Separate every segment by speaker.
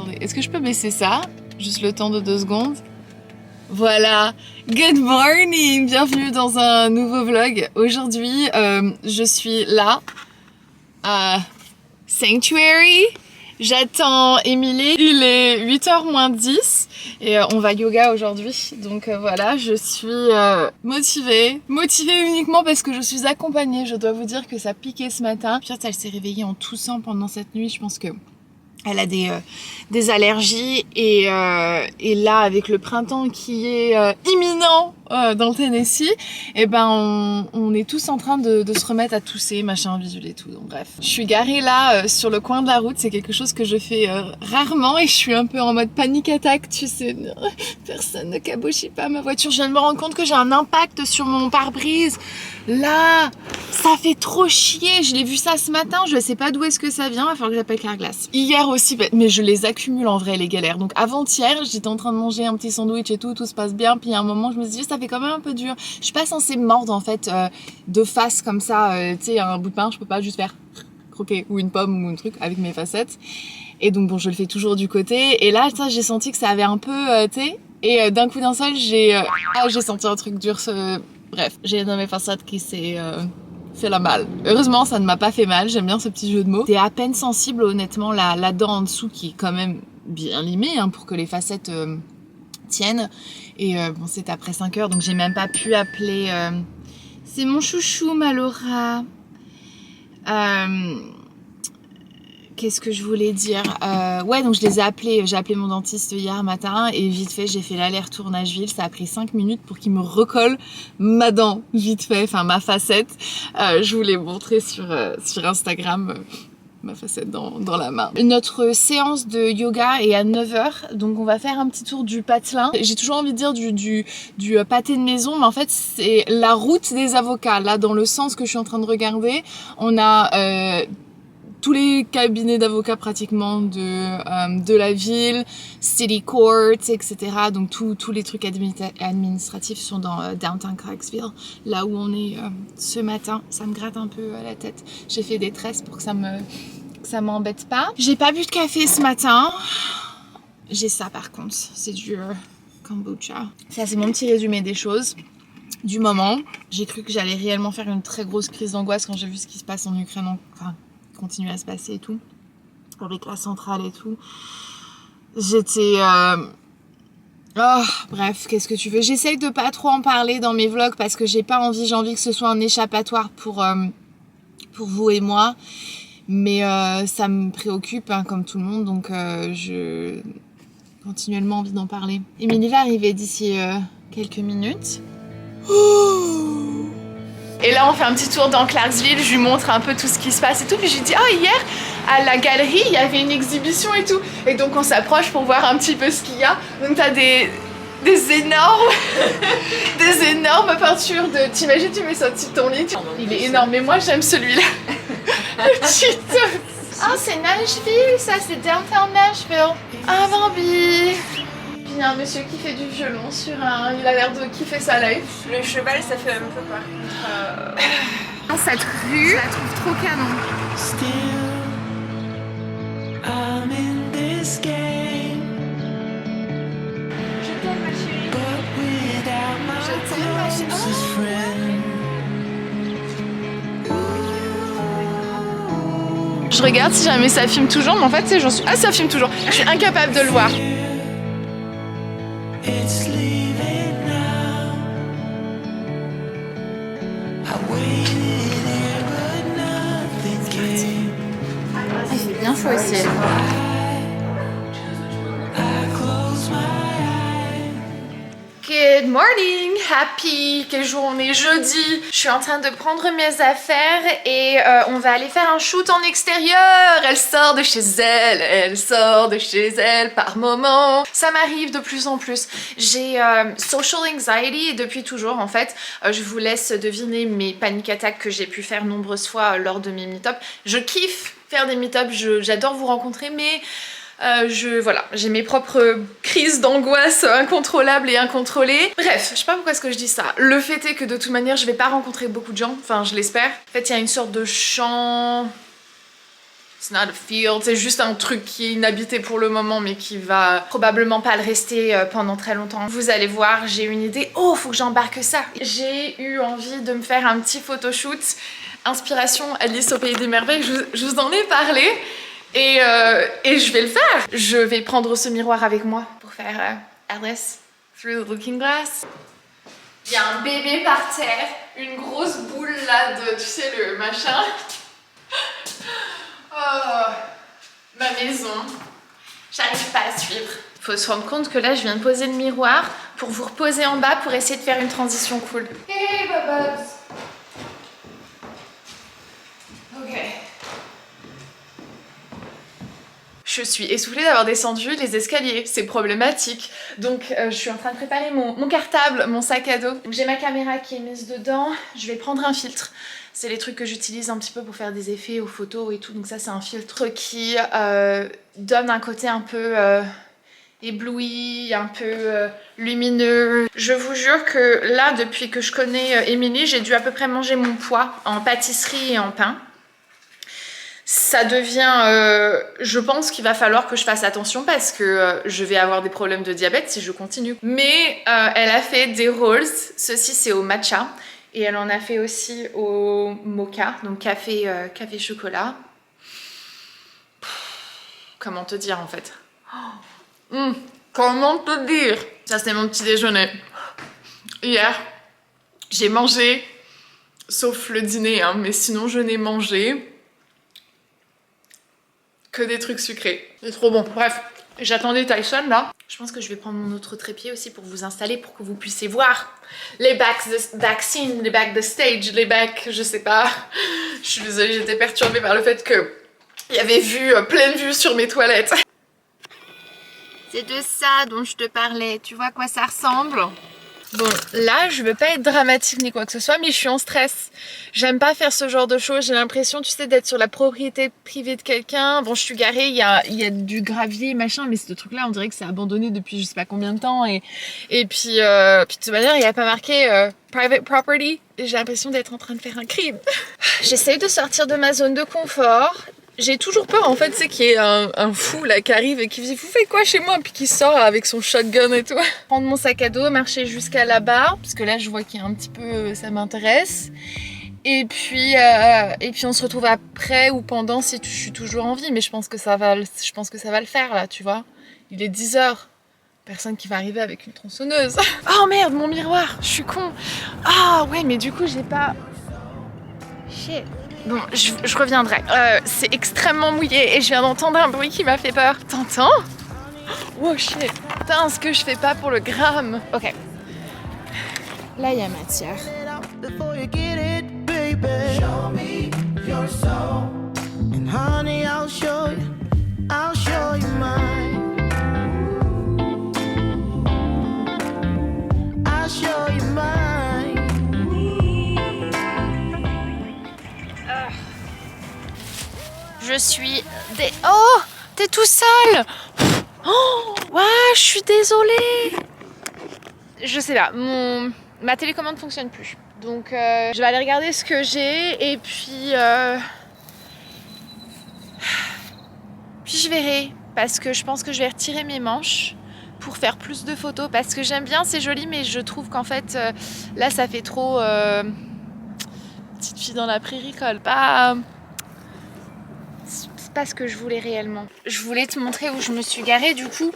Speaker 1: attendez, est-ce que je peux baisser ça? Juste le temps de 2 secondes. Voilà, good morning, bienvenue dans un nouveau vlog. Aujourd'hui, je suis là, à Sanctuary. J'attends Émilie, il est 8h moins 10 et on va yoga aujourd'hui. Donc voilà, je suis motivée uniquement parce que je suis accompagnée. Je dois vous dire que ça piquait ce matin. Puis elle s'est réveillée en toussant pendant cette nuit, je pense que elle a des allergies et là avec le printemps qui est imminent dans le Tennessee, et ben on est tous en train de se remettre à tousser, machin, visuel et tout. Donc bref, je suis garée là sur le coin de la route, c'est quelque chose que je fais rarement et je suis un peu en mode panique attaque, tu sais, personne ne cabochit pas ma voiture. Je viens de me rendre compte que j'ai un impact sur mon pare-brise. Là, ça fait trop chier, je l'ai vu ça ce matin, je sais pas d'où est-ce que ça vient, il va falloir que j'appelle Carglass. Hier aussi, mais je les accumule en vrai les galères. Donc avant-hier, j'étais en train de manger un petit sandwich et tout se passe bien, puis à un moment je me suis dit ça fait quand même un peu dur. Je suis pas censée mordre en fait de face comme ça, tu sais, un bout de pain, je peux pas juste faire croquer ou une pomme ou un truc avec mes facettes. Et donc bon, je le fais toujours du côté, et là ça j'ai senti que ça avait un peu, tu sais, et d'un coup d'un seul j'ai senti un truc dur. Bref, j'ai dans mes facettes qui s'est fait la malle. Heureusement, ça ne m'a pas fait mal, j'aime bien ce petit jeu de mots. T'es à peine sensible, honnêtement, la dent en dessous qui est quand même bien limée hein, pour que les facettes tiennent. Et bon, c'est après 5 heures, donc j'ai même pas pu appeler... C'est mon chouchou, ma Laura. Qu'est-ce que je voulais dire? Ouais, donc je les ai appelés, j'ai appelé mon dentiste hier matin et vite fait, j'ai fait l'aller-retour Nashville. Ça a pris 5 minutes pour qu'il me recolle ma dent, vite fait, enfin ma facette. Je vous l'ai montré sur Instagram, ma facette dans la main. Notre séance de yoga est à 9h, donc on va faire un petit tour du patelin. J'ai toujours envie de dire du pâté de maison, mais en fait c'est la route des avocats. Là, dans le sens que je suis en train de regarder, on a... tous les cabinets d'avocats pratiquement de la ville, city courts, etc. Donc tous les trucs administratifs sont dans Downtown Clarksville, là où on est ce matin. Ça me gratte un peu à la tête. J'ai fait des tresses pour que ça m'embête pas. J'ai pas bu de café ce matin. J'ai ça par contre, c'est du kombucha. Ça c'est mon petit résumé des choses du moment. J'ai cru que j'allais réellement faire une très grosse crise d'angoisse quand j'ai vu ce qui se passe en Ukraine. Enfin, continue à se passer et tout, avec la centrale et tout. J'étais... Oh, bref, qu'est-ce que tu veux? J'essaye de pas trop en parler dans mes vlogs parce que j'ai envie que ce soit un échappatoire pour vous et moi. Mais ça me préoccupe, hein, comme tout le monde, donc j'ai continuellement envie d'en parler. Émilie va arriver d'ici quelques minutes. Et là on fait un petit tour dans Clarksville, je lui montre un peu tout ce qui se passe et tout, puis je lui dis oh hier à la galerie il y avait une exhibition et tout, et donc on s'approche pour voir un petit peu ce qu'il y a. Donc t'as des énormes des énormes peintures de... T'imagines, tu mets ça au-dessus de ton lit, il est énorme, mais moi j'aime celui-là. Ah c'est Nashville, ça c'est Downtown Nashville. Ah Bambi. Il y a un monsieur qui fait du violon sur un... Il a l'air de kiffer sa life.
Speaker 2: Le cheval, ça fait un peu peur.
Speaker 1: Ah, cette rue, je la trouve trop canon.
Speaker 3: Still, I'm in this game.
Speaker 2: Je t'aime ma chérie.
Speaker 3: But without my closest friend.
Speaker 1: Je regarde si jamais ça filme toujours, mais en fait, j'en suis... Ah, ça filme toujours. Je suis incapable de le voir.
Speaker 3: It's leaving now. I waited here, but nothing came.
Speaker 1: Il fait bien chaud ici.
Speaker 3: I close my eyes.
Speaker 1: Good morning, happy, quel jour on est? Jeudi. Je suis en train de prendre mes affaires et on va aller faire un shoot en extérieur. Elle sort de chez elle par moment. Ça m'arrive de plus en plus. J'ai social anxiety depuis toujours en fait. Je vous laisse deviner mes panic attacks que j'ai pu faire nombreuses fois lors de mes meet-up. Je kiffe faire des meet-up, j'adore vous rencontrer, mais... voilà, j'ai mes propres crises d'angoisse incontrôlables et incontrôlées. Bref, je sais pas pourquoi est-ce que je dis ça. Le fait est que de toute manière, je vais pas rencontrer beaucoup de gens, enfin je l'espère. En fait, il y a une sorte de champ It's not a field, c'est juste un truc qui est inhabité pour le moment mais qui va probablement pas le rester pendant très longtemps. Vous allez voir, j'ai une idée. Oh, faut que j'embarque ça. J'ai eu envie de me faire un petit photoshoot. Inspiration Alice au Pays des Merveilles, je vous en ai parlé. Et je vais le faire. Je vais prendre ce miroir avec moi pour faire Alice through the looking glass. Il y a un bébé par terre, une grosse boule là de, tu sais, le machin. Oh, ma maison. J'arrive pas à suivre. Faut se rendre compte que là, je viens de poser le miroir pour vous reposer en bas pour essayer de faire une transition cool. Hey, Bubbles. Ok. Je suis essoufflée d'avoir descendu les escaliers, c'est problématique. Donc je suis en train de préparer mon cartable, mon sac à dos. J'ai ma caméra qui est mise dedans, je vais prendre un filtre. C'est les trucs que j'utilise un petit peu pour faire des effets aux photos et tout. Donc ça c'est un filtre qui donne un côté un peu ébloui, un peu lumineux. Je vous jure que là, depuis que je connais Émilie, j'ai dû à peu près manger mon poids en pâtisserie et en pain. Ça devient... je pense qu'il va falloir que je fasse attention parce que je vais avoir des problèmes de diabète si je continue. Mais elle a fait des rolls. Ceci, c'est au matcha. Et elle en a fait aussi au mocha, donc café chocolat. Comment te dire en fait? Comment te dire? Ça, c'était mon petit déjeuner. Hier, j'ai mangé, sauf le dîner, hein, mais sinon je n'ai mangé que des trucs sucrés. C'est trop bon. Bref, j'attendais Tyson là. Je pense que je vais prendre mon autre trépied aussi pour vous installer, pour que vous puissiez voir les back scenes, les back de stage, les back, je sais pas. Je suis désolée, j'étais perturbée par le fait que il y avait pleine vue sur mes toilettes. C'est de ça dont je te parlais. Tu vois à quoi ça ressemble? Bon, là, je veux pas être dramatique ni quoi que ce soit, mais je suis en stress. J'aime pas faire ce genre de choses. J'ai l'impression, tu sais, d'être sur la propriété privée de quelqu'un. Bon, je suis garée, il y a du gravier, machin, mais ce truc-là, on dirait que c'est abandonné depuis je sais pas combien de temps. Et puis de toute manière, il n'y a pas marqué private property. Et j'ai l'impression d'être en train de faire un crime. J'essaye de sortir de ma zone de confort. J'ai toujours peur en fait, c'est qu'il y ait un fou là qui arrive et qui me dit vous faites quoi chez moi, puis qui sort avec son shotgun et tout. Prendre mon sac à dos, marcher jusqu'à là-bas, parce que là je vois qu'il y a un petit peu, ça m'intéresse. Et puis on se retrouve après ou pendant si je suis toujours en vie, mais je pense que ça va le faire là, tu vois. Il est 10h. Personne qui va arriver avec une tronçonneuse. Oh merde, mon miroir, je suis con. Ah ouais, mais du coup j'ai pas... Shit. Bon, je reviendrai. C'est extrêmement mouillé et je viens d'entendre un bruit qui m'a fait peur. T'entends? Oh shit. Putain, ce que je fais pas pour le gramme. Ok. Là, il y a matière.
Speaker 3: Before you get it, baby. Show me your soul. And honey, I'll show you mine. I'll show you mine.
Speaker 1: Je suis Oh, t'es tout seul. Oh, ouais, je suis désolée. Je sais pas, ma télécommande fonctionne plus. Donc je vais aller regarder ce que j'ai et puis je verrai. Parce que je pense que je vais retirer mes manches pour faire plus de photos. Parce que j'aime bien, c'est joli, mais je trouve qu'en fait, là, ça fait trop petite fille dans la prairie, quoi. C'est pas ce que je voulais réellement. Je voulais te montrer où je me suis garée du coup,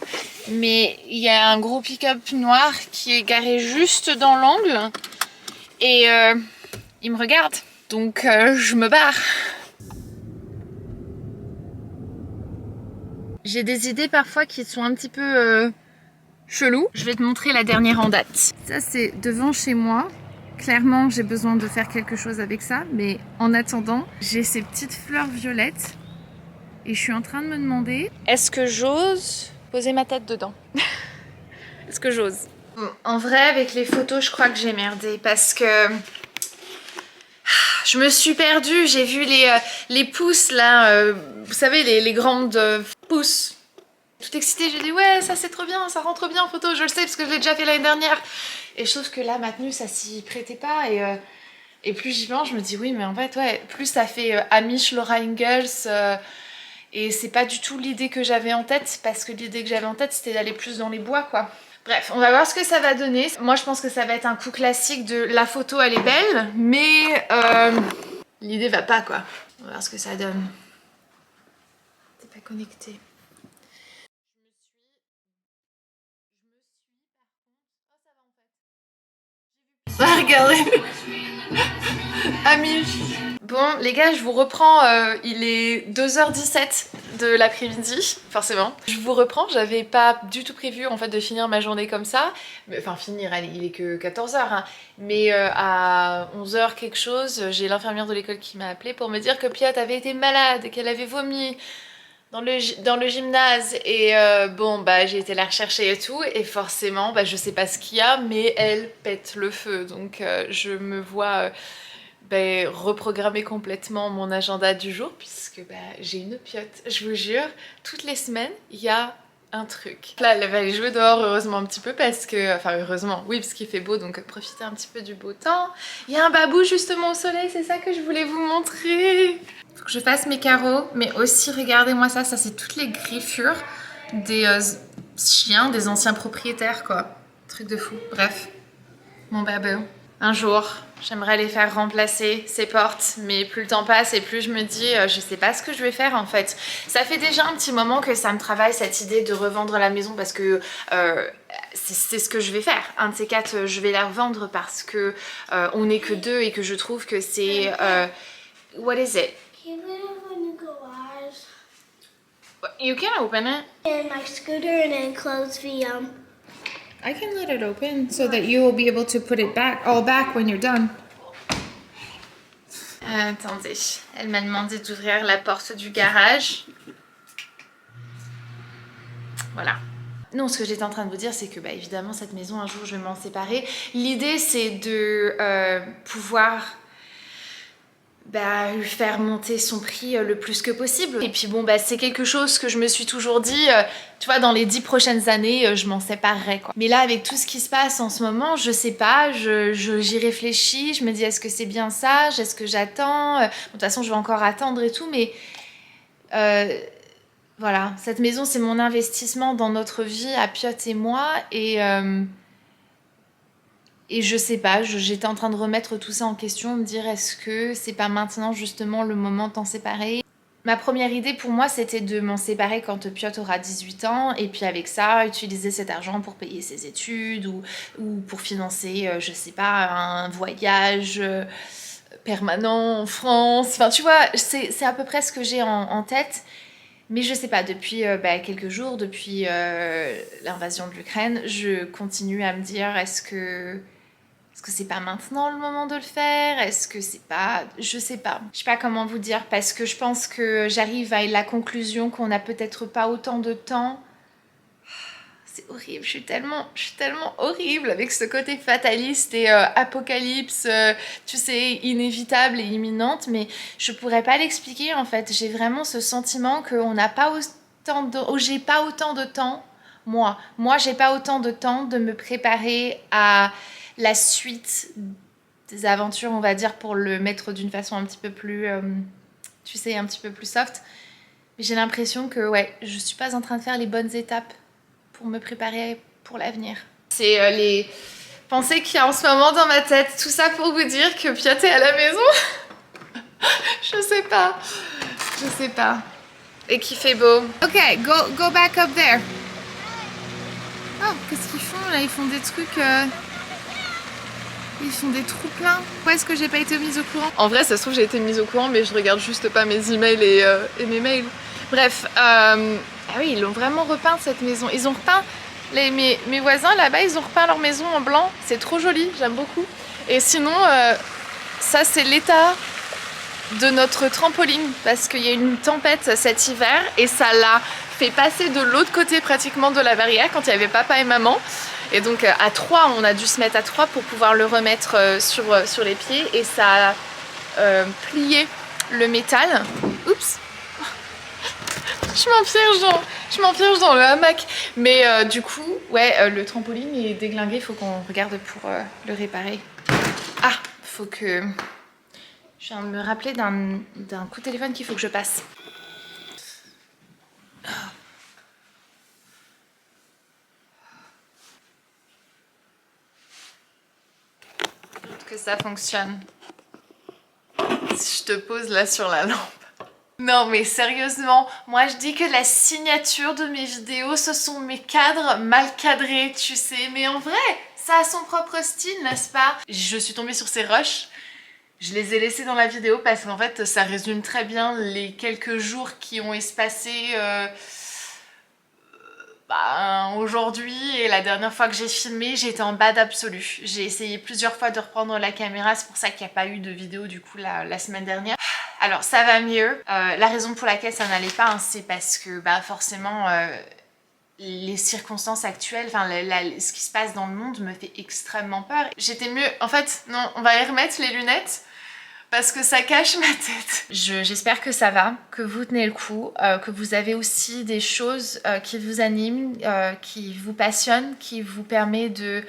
Speaker 1: mais il y a un gros pick-up noir qui est garé juste dans l'angle et il me regarde, donc je me barre. J'ai des idées parfois qui sont un petit peu cheloues. Je vais te montrer la dernière en date. Ça c'est devant chez moi. Clairement j'ai besoin de faire quelque chose avec ça, mais en attendant j'ai ces petites fleurs violettes. Et je suis en train de me demander, est-ce que j'ose poser ma tête dedans? Est-ce que j'ose? En vrai, avec les photos, je crois que j'ai merdé parce que je me suis perdue. J'ai vu les pousses là, vous savez, les grandes pousses. Tout excitée, j'ai dit ouais, ça c'est trop bien, ça rentre bien en photo, je le sais parce que je l'ai déjà fait l'année dernière. Et je trouve que là, ma tenue, ça s'y prêtait pas et plus j'y pense, je me dis oui, mais en fait, ouais, plus ça fait Amish, Laura Ingalls. Et c'est pas du tout l'idée que j'avais en tête, parce que l'idée que j'avais en tête c'était d'aller plus dans les bois quoi. Bref, on va voir ce que ça va donner. Moi je pense que ça va être un coup classique de la photo elle est belle, mais l'idée va pas quoi. On va voir ce que ça donne. T'es pas connecté. Ah, regardez. Amis. Bon les gars, je vous reprends, il est 2h17 de l'après-midi, forcément. Je vous reprends, j'avais pas du tout prévu en fait de finir ma journée comme ça. Enfin finir, il est que 14h, hein. Mais à 11h quelque chose, j'ai l'infirmière de l'école qui m'a appelée pour me dire que Piot avait été malade, qu'elle avait vomi dans le gymnase. Et bon bah j'ai été la rechercher et tout, et forcément bah je sais pas ce qu'il y a, mais elle pète le feu. Donc je me vois... reprogrammer complètement mon agenda du jour, puisque j'ai une piote, je vous jure, toutes les semaines il y a un truc. Là elle va aller jouer dehors, heureusement un petit peu, parce que, enfin heureusement, oui parce qu'il fait beau, donc profitez un petit peu du beau temps. Il y a un babou justement au soleil, c'est ça que je voulais vous montrer. Faut que je fasse mes carreaux, mais aussi regardez-moi ça, ça c'est toutes les griffures des chiens, des anciens propriétaires quoi. Truc de fou, bref. Mon babou. Un jour, j'aimerais les faire remplacer ces portes, mais plus le temps passe et plus je me dis, je sais pas ce que je vais faire en fait. Ça fait déjà un petit moment que ça me travaille cette idée de revendre la maison parce que c'est ce que je vais faire. Un de ces quatre, je vais la revendre parce que on n'est que deux et que je trouve que c'est... what is it?
Speaker 4: Can we open the garage?
Speaker 1: You can open it.
Speaker 4: And my scooter and then close the
Speaker 1: I can let it open so that you will be able to put it all back when you're done. Attendez, elle m'a demandé d'ouvrir la porte du garage. Voilà. Non, ce que j'étais en train de vous dire, c'est que évidemment, cette maison, un jour, je vais m'en séparer. L'idée, c'est de pouvoir... lui faire monter son prix le plus que possible. Et puis bon c'est quelque chose que je me suis toujours dit, tu vois, dans les 10 prochaines années je m'en séparerai quoi. Mais là avec tout ce qui se passe en ce moment, je sais pas, j'y réfléchis, je me dis est-ce que c'est bien sage, est-ce que j'attends, de toute façon je vais encore attendre et tout, mais voilà, cette maison c'est mon investissement dans notre vie à Piot et moi, et je sais pas, j'étais en train de remettre tout ça en question, me dire est-ce que c'est pas maintenant justement le moment de t'en séparer. Ma première idée pour moi c'était de m'en séparer quand Piot aura 18 ans et puis avec ça utiliser cet argent pour payer ses études ou pour financer, je sais pas, un voyage permanent en France. Enfin tu vois, c'est à peu près ce que j'ai en tête. Mais je sais pas, depuis quelques jours, depuis l'invasion de l'Ukraine, je continue à me dire est-ce que c'est pas maintenant le moment de le faire? Est-ce que c'est pas... Je sais pas comment vous dire, parce que je pense que j'arrive à la conclusion qu'on n'a peut-être pas autant de temps. C'est horrible, je suis tellement horrible avec ce côté fataliste et apocalypse, tu sais, inévitable et imminente, mais je pourrais pas l'expliquer en fait. J'ai vraiment ce sentiment qu'on n'a pas autant de... j'ai pas autant de temps, moi j'ai pas autant de temps de me préparer à la suite des aventures, on va dire, pour le mettre d'une façon un petit peu plus, tu sais, un petit peu plus soft. Mais j'ai l'impression que, je suis pas en train de faire les bonnes étapes pour me préparer pour l'avenir. C'est les pensées qu'il y a en ce moment dans ma tête. Tout ça pour vous dire que Piot est à la maison. Je sais pas. Et qu'il fait beau. Ok, go back up there. Oh, qu'est-ce qu'ils font là? Ils font des trucs... Ils font des trous pleins. Pourquoi est-ce que j'ai pas été mise au courant? En vrai, ça se trouve, j'ai été mise au courant, mais je regarde juste pas mes emails et mes mails. Bref, ah oui, ils l'ont vraiment repeint cette maison. Ils ont repeint, mes voisins là-bas, ils ont repeint leur maison en blanc. C'est trop joli, j'aime beaucoup. Et sinon, ça c'est l'état de notre trampoline, parce qu'il y a eu une tempête cet hiver et ça l'a fait passer de l'autre côté pratiquement de la barrière quand il y avait papa et maman. Et donc à 3, on a dû se mettre à 3 pour pouvoir le remettre sur les pieds, et ça a plié le métal. Oups. Je m'enfiège dans le hamac. Mais du coup, le trampoline est déglingué, il faut qu'on regarde pour le réparer. Ah, faut que... Je viens de me rappeler d'un coup de téléphone qu'il faut que je passe. Que ça fonctionne. Si je te pose là sur la lampe. Non mais sérieusement, moi je dis que la signature de mes vidéos, ce sont mes cadres mal cadrés, tu sais. Mais en vrai, ça a son propre style, n'est-ce pas? Je suis tombée sur ces rushs. Je les ai laissés dans la vidéo parce qu'en fait, ça résume très bien les quelques jours qui ont espacé aujourd'hui et la dernière fois que j'ai filmé, j'étais en bad absolu. J'ai essayé plusieurs fois de reprendre la caméra, c'est pour ça qu'il n'y a pas eu de vidéo du coup la semaine dernière. Alors ça va mieux. La raison pour laquelle ça n'allait pas, hein, c'est parce que forcément les circonstances actuelles, enfin ce qui se passe dans le monde me fait extrêmement peur. J'étais mieux. En fait, non, on va y remettre les lunettes. Parce que ça cache ma tête. J'espère que ça va, que vous tenez le coup, que vous avez aussi des choses qui vous animent, qui vous passionnent, qui vous permet de...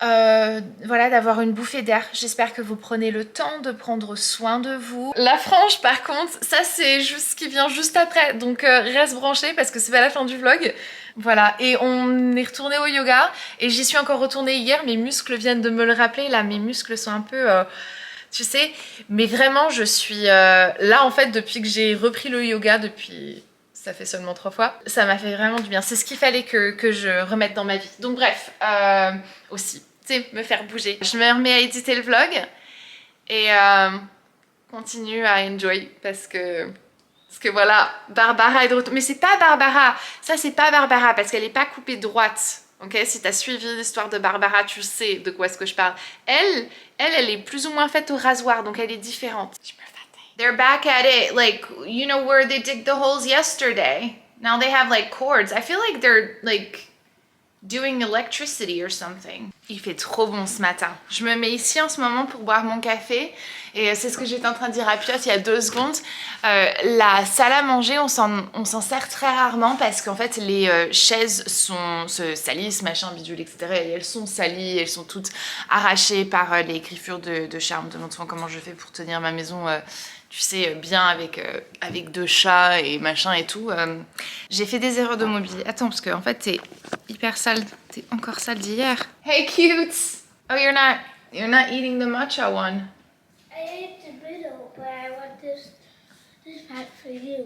Speaker 1: voilà, d'avoir une bouffée d'air. J'espère que vous prenez le temps de prendre soin de vous. La frange par contre, ça c'est juste ce qui vient juste après. Donc reste branché parce que c'est pas la fin du vlog. Voilà, et on est retourné au yoga. Et j'y suis encore retournée hier. Mes muscles viennent de me le rappeler. Là, mes muscles sont un peu... tu sais, mais vraiment je suis là en fait depuis que j'ai repris le yoga depuis... Ça fait seulement 3 fois. Ça m'a fait vraiment du bien. C'est ce qu'il fallait que je remette dans ma vie. Donc bref, aussi, tu sais, me faire bouger. Je me remets à éditer le vlog et continue à enjoy parce que voilà, Barbara est de retour. Mais c'est pas Barbara, ça c'est pas Barbara parce qu'elle est pas coupée droite. Ok, si t'as suivi l'histoire de Barbara, tu sais de quoi est-ce que je parle. Elle est plus ou moins faite au rasoir, donc elle est différente. Je me fatigue. They're back at it, like, you know where they dig the holes yesterday. Now they have like cords. I feel like they're like doing electricity or something. Il fait trop bon ce matin. Je me mets ici en ce moment pour boire mon café. Et c'est ce que j'étais en train de dire à Piot il y a 2 secondes. La salle à manger, on s'en sert très rarement parce qu'en fait les chaises se salissent, machin, bidule, etc. Et elles sont salies, elles sont toutes arrachées par les griffures de charme. De montre comment je fais pour tenir ma maison, tu sais, bien avec 2 chats et machin et tout. J'ai fait des erreurs de mobilier. Attends, parce que en fait t'es hyper sale. T'es encore sale d'hier. Hey cute! Oh, you're not eating the matcha one.
Speaker 4: I ate the middle, but I want this part for you.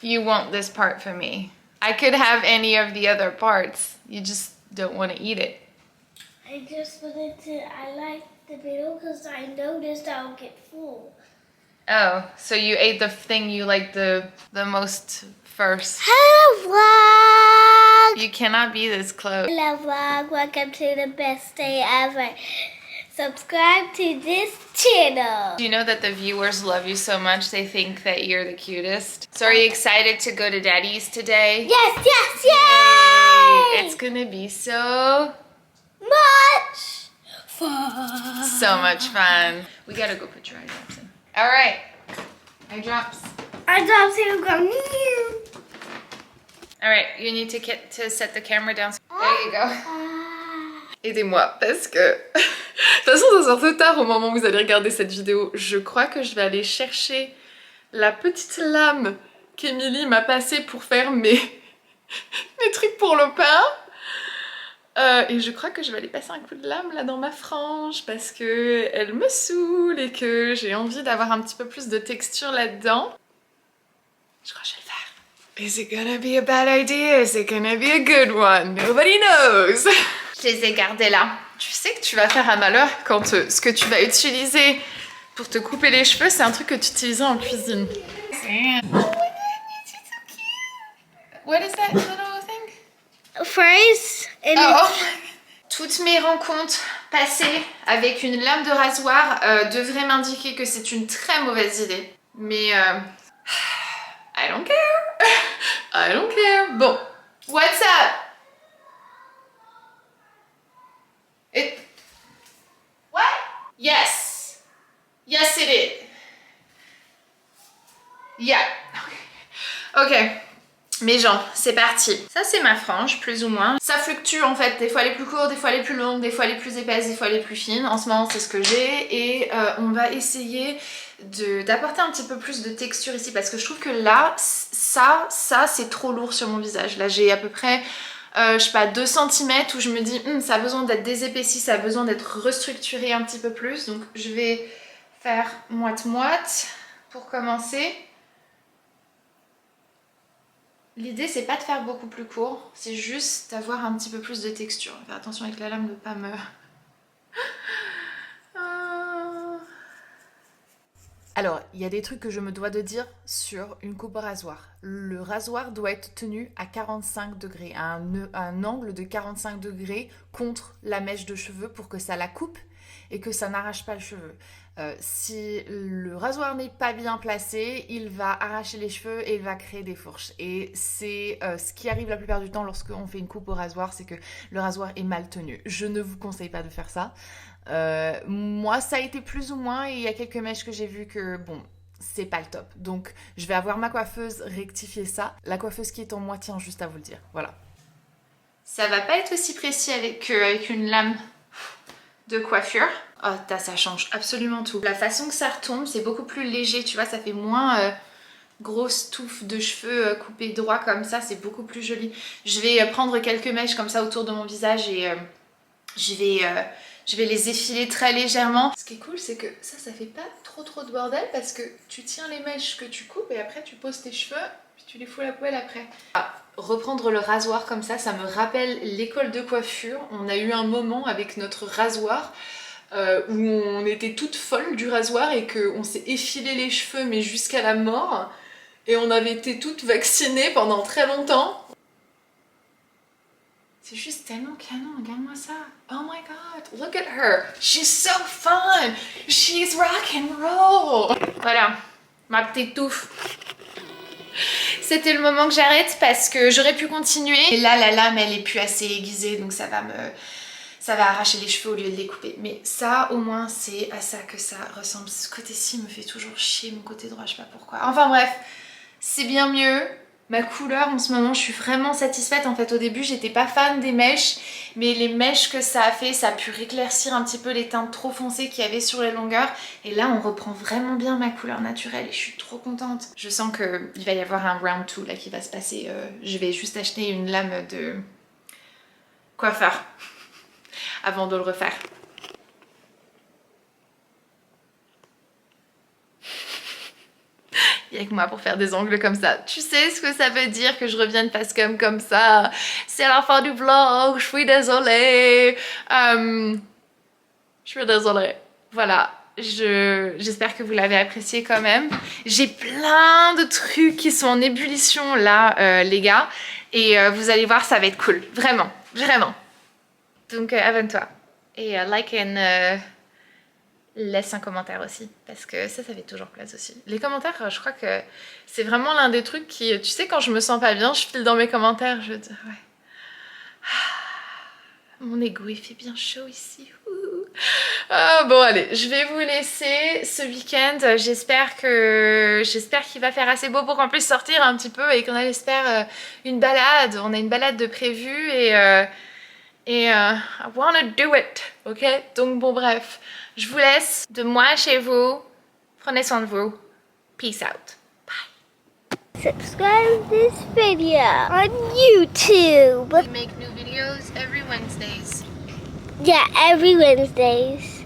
Speaker 1: You want this part for me. I could have any of the other parts. You just don't want to eat it.
Speaker 4: I just wanted to, I like the middle because I noticed I'll get full.
Speaker 1: Oh, so you ate the thing you like the most first.
Speaker 4: Hello vlog!
Speaker 1: You cannot be this close.
Speaker 4: Hello vlog, welcome to the best day ever. Subscribe to this channel.
Speaker 1: Do you know that the viewers love you so much they think that you're the cutest? So are you excited to go to Daddy's today?
Speaker 4: Yes, yes, yay!
Speaker 1: It's gonna be so
Speaker 4: Much fun.
Speaker 1: so much fun. We gotta go put your eye drops in. All right, eye drops.
Speaker 4: I don't see go new.
Speaker 1: All right, you need to set the camera down. There you go. Aidez-moi parce que de toute façon ça sort tard au moment où vous allez regarder cette vidéo. Je crois que je vais aller chercher la petite lame qu'Emilie m'a passée pour faire mes trucs pour le pain. Et je crois que je vais aller passer un coup de lame là dans ma frange parce que elle me saoule et que j'ai envie d'avoir un petit peu plus de texture là-dedans. Je crois que je vais le faire. Is it gonna be a bad idea? Is it gonna be a good one? Nobody knows. Je les ai gardés là. Tu sais que tu vas faire un malheur quand ce que tu vas utiliser pour te couper les cheveux, c'est un truc que tu utilisais en cuisine. Oh my god, it's so cute. What is that little thing?
Speaker 4: First, and
Speaker 1: Oh. Toutes mes rencontres passées avec une lame de rasoir devraient m'indiquer que c'est une très mauvaise idée. Mais I don't care. I don't care. Bon, what's up? What? Yes. Yes it is. Yeah. Ok. Mes jambes, c'est parti. Ça c'est ma frange, plus ou moins. Ça fluctue en fait, des fois elle est plus courte, des fois elle est plus longue, des fois elle est plus épaisse, des fois elle est plus fine. En ce moment c'est ce que j'ai et on va essayer d'apporter un petit peu plus de texture ici parce que je trouve que là, ça c'est trop lourd sur mon visage. Là j'ai à peu près, je sais pas, 2 cm où je me dis ça a besoin d'être désépaissi, ça a besoin d'être restructuré un petit peu plus. Donc je vais faire moite-moite pour commencer. L'idée c'est pas de faire beaucoup plus court, c'est juste d'avoir un petit peu plus de texture. Faire attention avec la lame de pas me... Alors, il y a des trucs que je me dois de dire sur une coupe au rasoir. Le rasoir doit être tenu à 45 degrés, à un angle de 45 degrés contre la mèche de cheveux pour que ça la coupe et que ça n'arrache pas le cheveu. Si le rasoir n'est pas bien placé, il va arracher les cheveux et il va créer des fourches. Et c'est ce qui arrive la plupart du temps lorsqu'on fait une coupe au rasoir, c'est que le rasoir est mal tenu. Je ne vous conseille pas de faire ça. Moi ça a été plus ou moins et il y a quelques mèches que j'ai vu que bon c'est pas le top, donc je vais avoir ma coiffeuse rectifier ça, la coiffeuse qui est en moi tient juste à vous le dire, voilà. Ça va pas être aussi précis qu'avec une lame de coiffure. Oh ça change absolument tout, la façon que ça retombe c'est beaucoup plus léger, tu vois, ça fait moins grosse touffe de cheveux coupés droit comme ça, c'est beaucoup plus joli. Je vais prendre quelques mèches comme ça autour de mon visage et je vais les effiler très légèrement. Ce qui est cool, c'est que ça fait pas trop de bordel parce que tu tiens les mèches que tu coupes et après tu poses tes cheveux puis tu les fous à la poêle après. Reprendre le rasoir comme ça me rappelle l'école de coiffure. On a eu un moment avec notre rasoir où on était toutes folles du rasoir et qu'on s'est effilé les cheveux mais jusqu'à la mort. Et on avait été toutes vaccinées pendant très longtemps. C'est juste tellement canon, regarde-moi ça. Oh my god, look at her. She's so fun. She's rock and roll. Voilà, ma petite touffe. C'était le moment que j'arrête parce que j'aurais pu continuer. Et là, la lame, elle est plus assez aiguisée, donc ça va arracher les cheveux au lieu de les couper. Mais ça, au moins, c'est à ça que ça ressemble. Ce côté-ci me fait toujours chier, mon côté droit, je sais pas pourquoi. Enfin bref, c'est bien mieux. Ma couleur en ce moment, je suis vraiment satisfaite. En fait, au début, j'étais pas fan des mèches, mais les mèches que ça a fait, ça a pu éclaircir un petit peu les teintes trop foncées qu'il y avait sur les longueurs. Et là, on reprend vraiment bien ma couleur naturelle et je suis trop contente. Je sens qu'il va y avoir un round 2 là qui va se passer. Je vais juste acheter une lame de coiffeur avant de le refaire. Il y a que moi pour faire des ongles comme ça. Tu sais ce que ça veut dire que je revienne face comme ça? C'est la fin du vlog, je suis désolée. Je suis désolée. Voilà, j'espère que vous l'avez apprécié quand même. J'ai plein de trucs qui sont en ébullition là, les gars. Et vous allez voir, ça va être cool. Vraiment, vraiment. Donc abonne-toi. Et like and... laisse un commentaire aussi, parce que ça fait toujours plaisir aussi. Les commentaires, je crois que c'est vraiment l'un des trucs qui... Tu sais, quand je me sens pas bien, je file dans mes commentaires, je dis, ouais. Mon ego, il fait bien chaud ici. Bon, allez, je vais vous laisser ce week-end. J'espère qu'il va faire assez beau pour qu'on puisse sortir un petit peu et qu'on espère une balade. On a une balade de prévue et I wanna do it, ok? Donc bon, bref. Je vous laisse de moi chez vous. Prenez soin de vous. Peace out. Bye.
Speaker 4: Subscribe this video on YouTube.
Speaker 1: We make new videos every Wednesdays.
Speaker 4: Yeah, every Wednesdays.